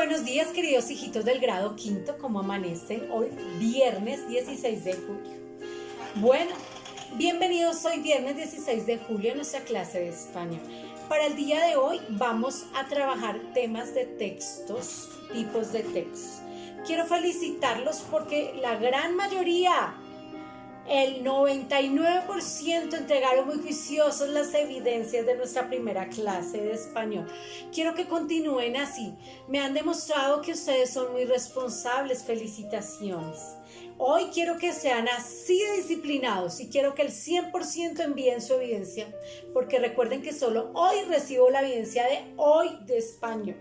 buenos días, queridos hijitos del grado quinto, ¿cómo amanecen? Hoy, viernes 16 de julio. Bueno, bienvenidos hoy, viernes 16 de julio, a nuestra clase de español. Para el día de hoy vamos a trabajar temas de textos, tipos de textos. Quiero felicitarlos porque la gran mayoría, el 99% entregaron muy juiciosos las evidencias de nuestra primera clase de español. Quiero que continúen así. Me han demostrado que ustedes son muy responsables. Felicitaciones. Hoy quiero que sean así de disciplinados y quiero que el 100% envíen su evidencia, porque recuerden que solo hoy recibo la evidencia de hoy de español.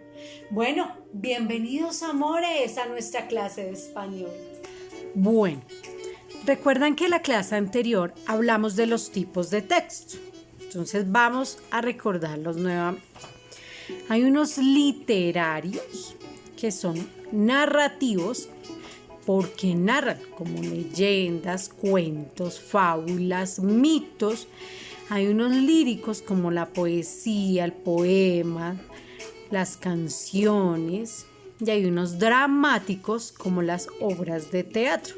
Bueno, bienvenidos, amores, a nuestra clase de español. Bueno. Recuerdan que en la clase anterior hablamos de los tipos de texto. Entonces vamos a recordarlos nuevamente. Hay unos literarios que son narrativos porque narran como leyendas, cuentos, fábulas, mitos. Hay unos líricos como la poesía, el poema, las canciones. Y hay unos dramáticos como las obras de teatro.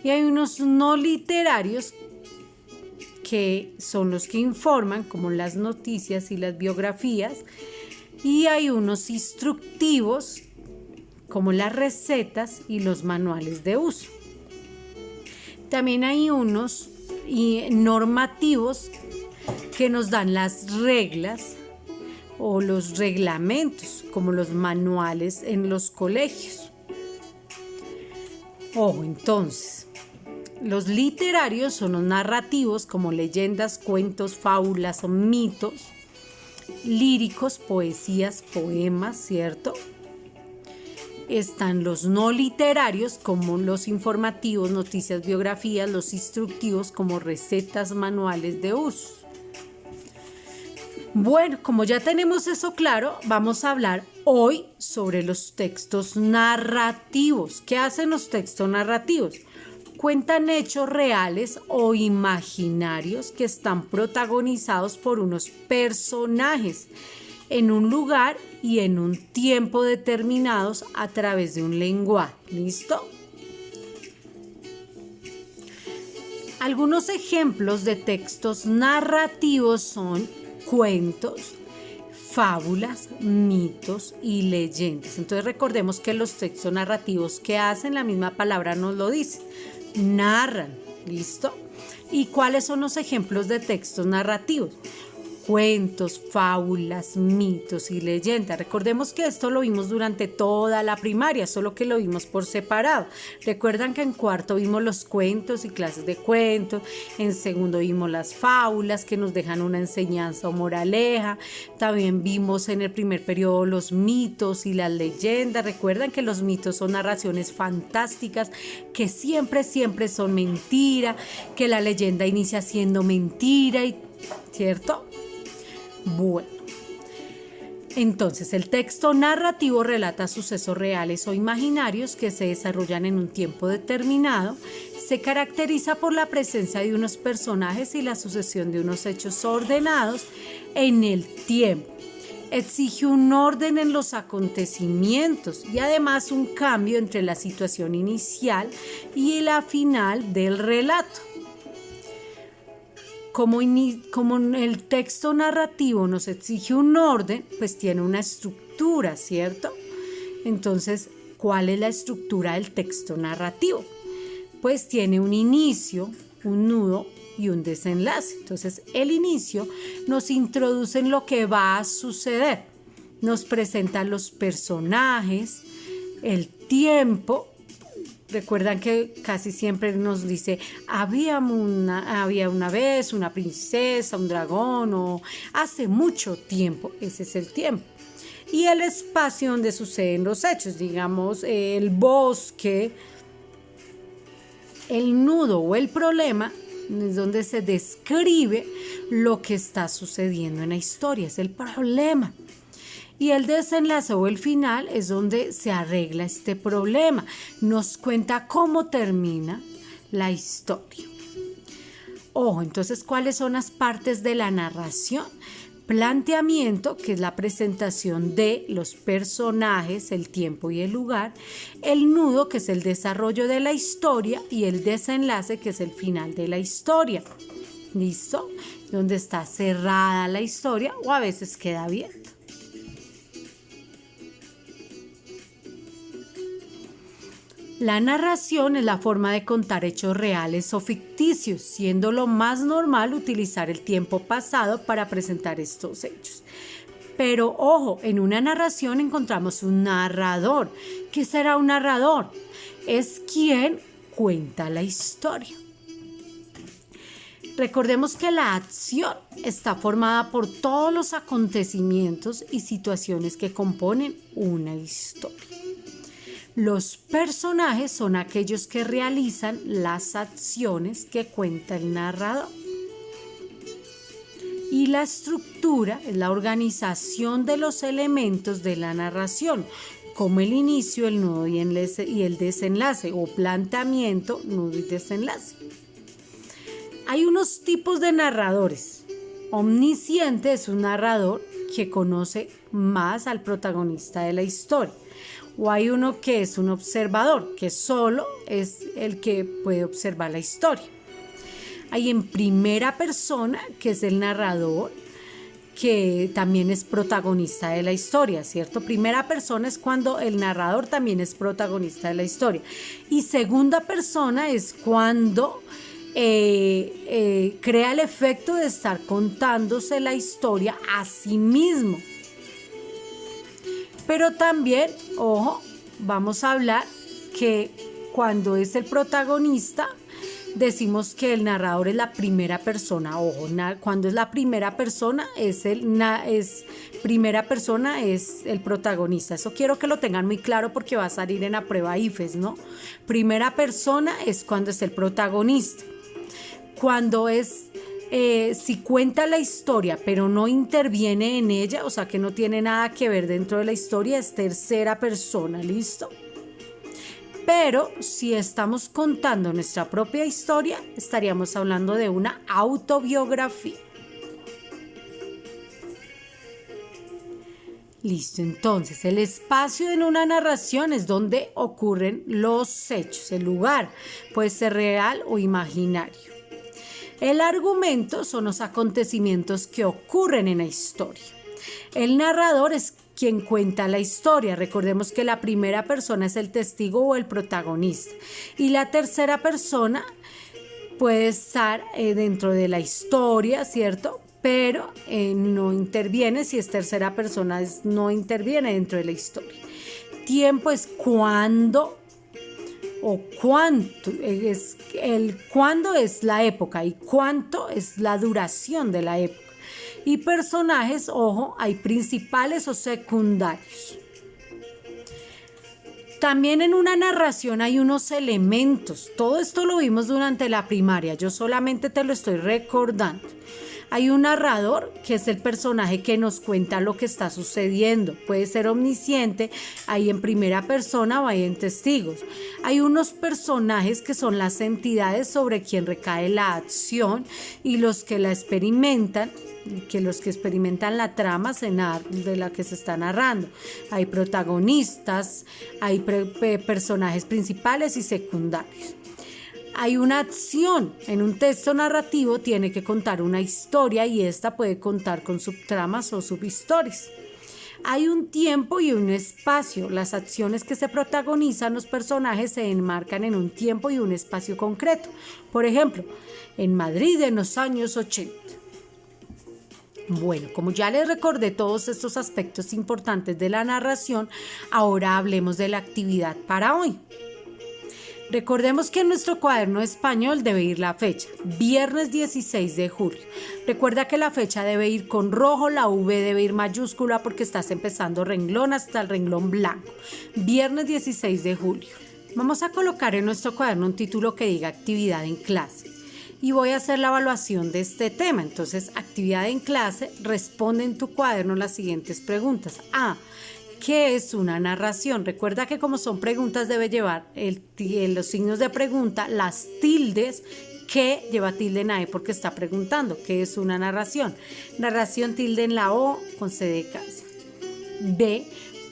Y hay unos no literarios que son los que informan, como las noticias y las biografías. Y hay unos instructivos, como las recetas y los manuales de uso. También hay unos normativos que nos dan las reglas o los reglamentos, como los manuales en los colegios. Ojo, entonces. Los literarios son los narrativos como leyendas, cuentos, fábulas o mitos, líricos, poesías, poemas, ¿cierto? Están los no literarios como los informativos, noticias, biografías, los instructivos como recetas, manuales de uso. Bueno, como ya tenemos eso claro, vamos a hablar hoy sobre los textos narrativos. ¿Qué hacen los textos narrativos? Cuentan hechos reales o imaginarios que están protagonizados por unos personajes en un lugar y en un tiempo determinados a través de un lenguaje. ¿Listo? Algunos ejemplos de textos narrativos son cuentos, fábulas, mitos y leyendas. Entonces recordemos que los textos narrativos que hacen, la misma palabra nos lo dice. Narran, ¿listo? ¿Y cuáles son los ejemplos de textos narrativos? Cuentos, fábulas, mitos y leyendas. Recordemos que esto lo vimos durante toda la primaria, solo que lo vimos por separado. Recuerdan que en cuarto vimos los cuentos y clases de cuentos, en segundo vimos las fábulas que nos dejan una enseñanza o moraleja, también vimos en el primer periodo los mitos y las leyendas. Recuerdan que los mitos son narraciones fantásticas que siempre son mentira, que la leyenda inicia siendo mentira, ¿cierto? Bueno, entonces el texto narrativo relata sucesos reales o imaginarios que se desarrollan en un tiempo determinado. Se caracteriza por la presencia de unos personajes y la sucesión de unos hechos ordenados en el tiempo. Exige un orden en los acontecimientos y además un cambio entre la situación inicial y la final del relato. Como el texto narrativo nos exige un orden, pues tiene una estructura, ¿cierto? Entonces, ¿cuál es la estructura del texto narrativo? Pues tiene un inicio, un nudo y un desenlace. Entonces, el inicio nos introduce en lo que va a suceder. Nos presenta los personajes, el tiempo. Recuerdan que casi siempre nos dice, había una vez una princesa, un dragón, o hace mucho tiempo. Ese es el tiempo. Y el espacio donde suceden los hechos, digamos, el bosque, el nudo o el problema, es donde se describe lo que está sucediendo en la historia, es el problema. Y el desenlace o el final es donde se arregla este problema. Nos cuenta cómo termina la historia. Ojo, entonces, ¿cuáles son las partes de la narración? planteamiento, que es la presentación de los personajes, el tiempo y el lugar, el nudo, que es el desarrollo de la historia, y el desenlace, que es el final de la historia. ¿Listo? Donde está cerrada la historia o a veces queda abierta. La narración es la forma de contar hechos reales o ficticios, siendo lo más normal utilizar el tiempo pasado para presentar estos hechos. Pero ojo, en una narración encontramos un narrador. ¿Qué será un narrador? Es quien cuenta la historia. Recordemos que la acción está formada por todos los acontecimientos y situaciones que componen una historia. Los personajes son aquellos que realizan las acciones que cuenta el narrador. Y la estructura es la organización de los elementos de la narración, como el inicio, el nudo y el desenlace, o planteamiento, nudo y desenlace. Hay unos tipos de narradores. Omnisciente es un narrador que conoce más al protagonista de la historia. O hay uno que es un observador, que solo es el que puede observar la historia. Hay en primera persona, que es el narrador, que también es protagonista de la historia, ¿cierto? Primera persona es cuando el narrador también es protagonista de la historia. Y segunda persona es cuando crea el efecto de estar contándose la historia a sí mismo. Pero también, ojo, vamos a hablar que cuando es el protagonista, decimos que el narrador es la primera persona. Ojo, cuando es la primera persona, es el protagonista. Eso quiero que lo tengan muy claro porque va a salir en la prueba IFES, ¿no? Primera persona es cuando es el protagonista. Cuando es si cuenta la historia pero no interviene en ella, o sea que no tiene nada que ver dentro de la historia, es tercera persona, ¿listo? Pero si estamos contando nuestra propia historia, estaríamos hablando de una autobiografía. Listo, entonces el espacio en una narración es donde ocurren los hechos, el lugar puede ser real o imaginario. El argumento son los acontecimientos que ocurren en la historia. El narrador es quien cuenta la historia. Recordemos que la primera persona es el testigo o el protagonista. Y la tercera persona puede estar dentro de la historia, ¿cierto? Pero no interviene. Si es tercera persona, no interviene dentro de la historia. Tiempo es cuándo o cuánto, cuándo es la época y cuánto es la duración de la época. Y personajes, ojo, hay principales o secundarios. También en una narración hay unos elementos. Todo esto lo vimos durante la primaria, yo solamente te lo estoy recordando. Hay un narrador, que es el personaje que nos cuenta lo que está sucediendo. Puede ser omnisciente, hay en primera persona o hay en testigos. Hay unos personajes que son las entidades sobre quien recae la acción y los que la experimentan, los que experimentan la trama de la que se está narrando. Hay protagonistas, hay personajes principales y secundarios. Hay una acción. En un texto narrativo tiene que contar una historia y esta puede contar con subtramas o subhistorias. Hay un tiempo y un espacio. Las acciones que se protagonizan los personajes se enmarcan en un tiempo y un espacio concreto. Por ejemplo, en Madrid en los años 80. Bueno, como ya les recordé todos estos aspectos importantes de la narración, ahora hablemos de la actividad para hoy. Recordemos que en nuestro cuaderno español debe ir la fecha, viernes 16 de julio. Recuerda que la fecha debe ir con rojo, la V debe ir mayúscula porque estás empezando renglón hasta el renglón blanco. Viernes 16 de julio. Vamos a colocar en nuestro cuaderno un título que diga actividad en clase. Y voy a hacer la evaluación de este tema. Entonces, actividad en clase, responde en tu cuaderno las siguientes preguntas. A. ¿Qué es una narración? Recuerda que como son preguntas debe llevar los signos de pregunta, las tildes, ¿Qué lleva tilde en AE? Porque está preguntando qué es una narración. Narración tilde en la O con C de casa. B.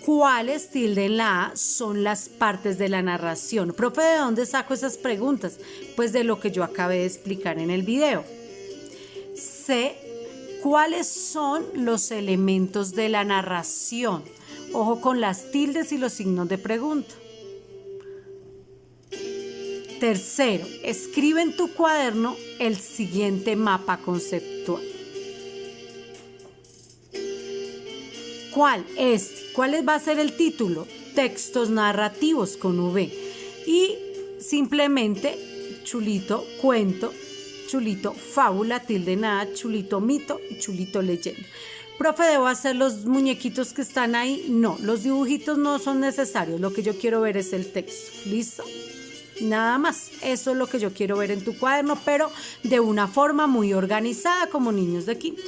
¿Cuáles tilde en la A son las partes de la narración? Profe, ¿de dónde saco esas preguntas? Pues de lo que yo acabé de explicar en el video. C. ¿Cuáles son los elementos de la narración? Ojo con las tildes y los signos de pregunta. Tercero, escribe en tu cuaderno el siguiente mapa conceptual. ¿Cuál? ¿Cuál va a ser el título? Textos narrativos con V. Y simplemente chulito, cuento, chulito, fábula, tilde nada, chulito, mito y chulito, leyenda. Profe, ¿debo hacer los muñequitos que están ahí? No, los dibujitos no son necesarios. Lo que yo quiero ver es el texto. ¿Listo? Nada más. Eso es lo que yo quiero ver en tu cuaderno, pero de una forma muy organizada como niños de quinto.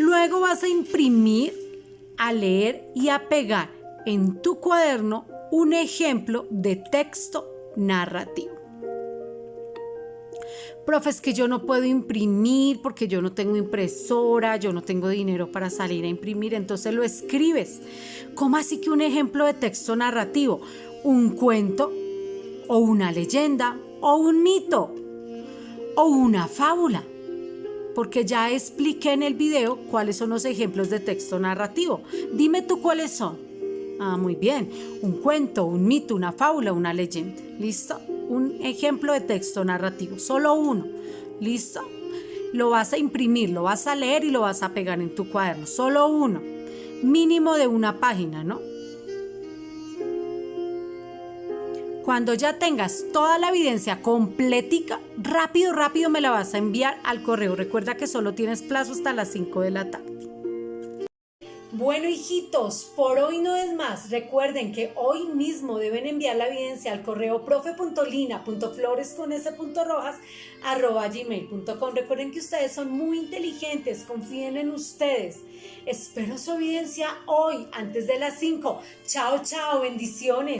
Luego vas a imprimir, a leer y a pegar en tu cuaderno un ejemplo de texto narrativo. Profe, es que yo no puedo imprimir porque yo no tengo impresora, yo no tengo dinero para salir a imprimir, entonces lo escribes. ¿Cómo así que un ejemplo de texto narrativo? Un cuento o una leyenda o un mito o una fábula. Porque ya expliqué en el video cuáles son los ejemplos de texto narrativo. Dime tú cuáles son. Ah, muy bien. Un cuento, un mito, una fábula, una leyenda. ¿Listo? Un ejemplo de texto narrativo. Solo uno. ¿Listo? Lo vas a imprimir, lo vas a leer y lo vas a pegar en tu cuaderno. Solo uno. Mínimo de una página, ¿no? Cuando ya tengas toda la evidencia completica, rápido me la vas a enviar al correo. Recuerda que solo tienes plazo hasta las 5 de la tarde. Bueno, hijitos, por hoy no es más. Recuerden que hoy mismo deben enviar la evidencia al correo profe.lina.flores@gmail.com. Recuerden que ustedes son muy inteligentes, confíen en ustedes. Espero su evidencia hoy, antes de las 5. Chao, bendiciones.